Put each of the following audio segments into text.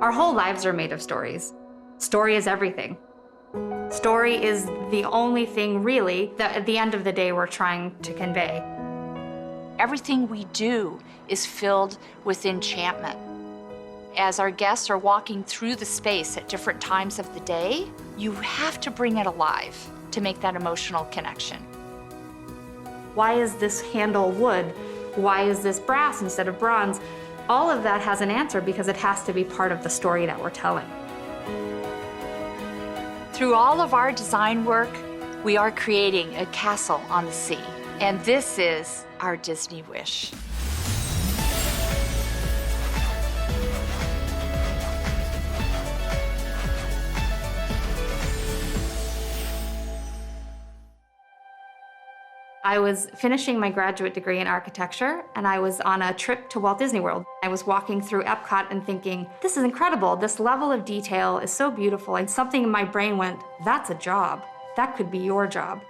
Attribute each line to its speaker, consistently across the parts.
Speaker 1: Our whole lives are made of stories. Story is everything. Story is the only thing, really, that at the end of the day we're trying to convey.
Speaker 2: Everything we do is filled with enchantment. As our guests are walking through the space at different times of the day, you have to bring it alive to make that emotional connection.
Speaker 1: Why is this handle wood? Why is this brass instead of bronze? All of that has an answer because it has to be part of the story that we're telling.
Speaker 2: Through all of our design work, we are creating a castle on the sea. And this is our Disney wish.
Speaker 1: I was finishing my graduate degree in architecture, and I was on a trip to Walt Disney World. I was walking through Epcot and thinking, this is incredible. This level of detail is so beautiful. And something in my brain went, that's a job. That could be your job.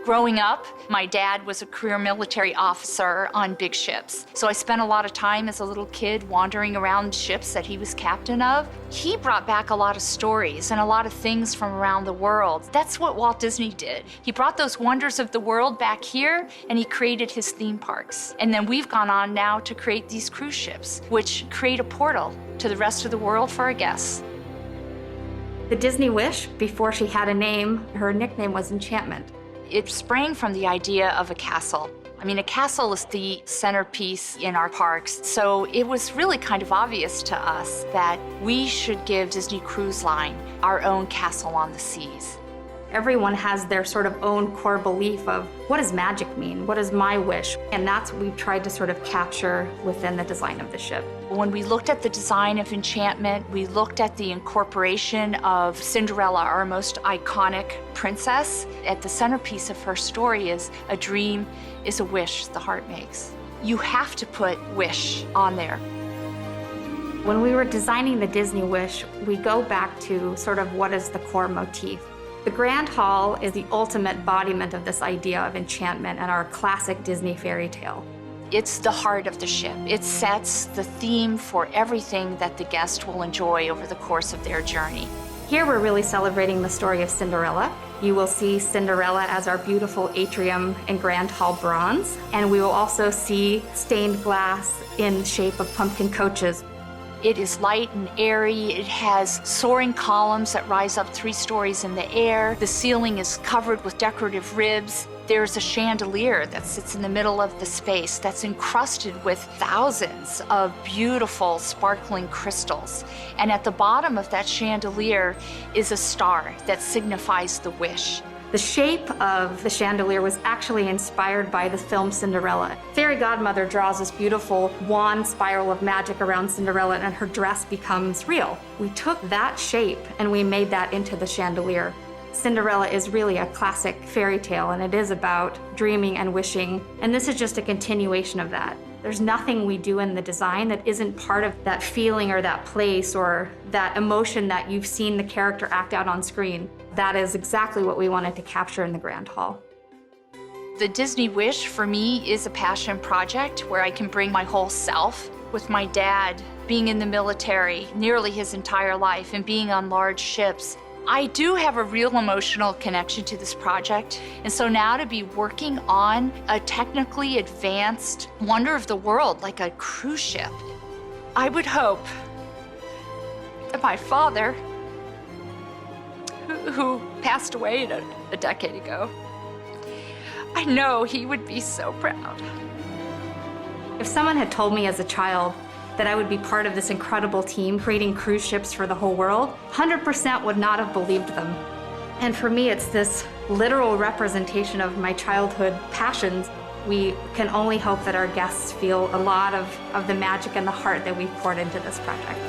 Speaker 2: Growing up, my dad was a career military officer on big ships. So I spent a lot of time as a little kid wandering around ships that he was captain of. He brought back a lot of stories and a lot of things from around the world. That's what Walt Disney did. He brought those wonders of the world back here and he created his theme parks. And then we've gone on now to create these cruise ships, which create a portal to the rest of the world for our guests.
Speaker 1: The Disney Wish, before she had a name, her nickname was Enchantment.
Speaker 2: It sprang from the idea of a castle. I mean, a castle is the centerpiece in our parks, so it was really kind of obvious to us that we should give Disney Cruise Line our own castle on the seas.
Speaker 1: Everyone has their sort of own core belief of what does magic mean? What is my wish? And that's what we've tried to sort of capture within the design of the ship.
Speaker 2: When we looked at the design of Enchantment, we looked at the incorporation of Cinderella, our most iconic princess. At the centerpiece of her story is a dream is a wish the heart makes. You have to put wish on there.
Speaker 1: When we were designing the Disney Wish, we go back to sort of what is the core motif. The Grand Hall is the ultimate embodiment of this idea of enchantment and our classic Disney fairy tale.
Speaker 2: It's the heart of the ship. It sets the theme for everything that the guest will enjoy over the course of their journey.
Speaker 1: Here we're really celebrating the story of Cinderella. You will see Cinderella as our beautiful atrium and Grand Hall bronze, and we will also see stained glass in shape of pumpkin coaches.
Speaker 2: It is light and airy. It has soaring columns that rise up 3 stories in the air. The ceiling is covered with decorative ribs. There's a chandelier that sits in the middle of the space that's encrusted with thousands of beautiful sparkling crystals. And at the bottom of that chandelier is a star that signifies the wish.
Speaker 1: The shape of the chandelier was actually inspired by the film Cinderella. Fairy godmother draws this beautiful wand spiral of magic around Cinderella and her dress becomes real. We took that shape and we made that into the chandelier. Cinderella is really a classic fairy tale and it is about dreaming and wishing, and this is just a continuation of that. There's nothing we do in the design that isn't part of that feeling or that place or that emotion that you've seen the character act out on screen. That is exactly what we wanted to capture in the Grand Hall.
Speaker 2: The Disney Wish for me is a passion project where I can bring my whole self. With my dad being in the military nearly his entire life and being on large ships, I do have a real emotional connection to this project. And so now to be working on a technically advanced wonder of the world like a cruise ship, I would hope that my father, who passed away a decade ago, I know he would be so proud.
Speaker 1: If someone had told me as a child that I would be part of this incredible team creating cruise ships for the whole world, 100% would not have believed them. And for me, it's this literal representation of my childhood passions. We can only hope that our guests feel a lot of the magic and the heart that we've poured into this project.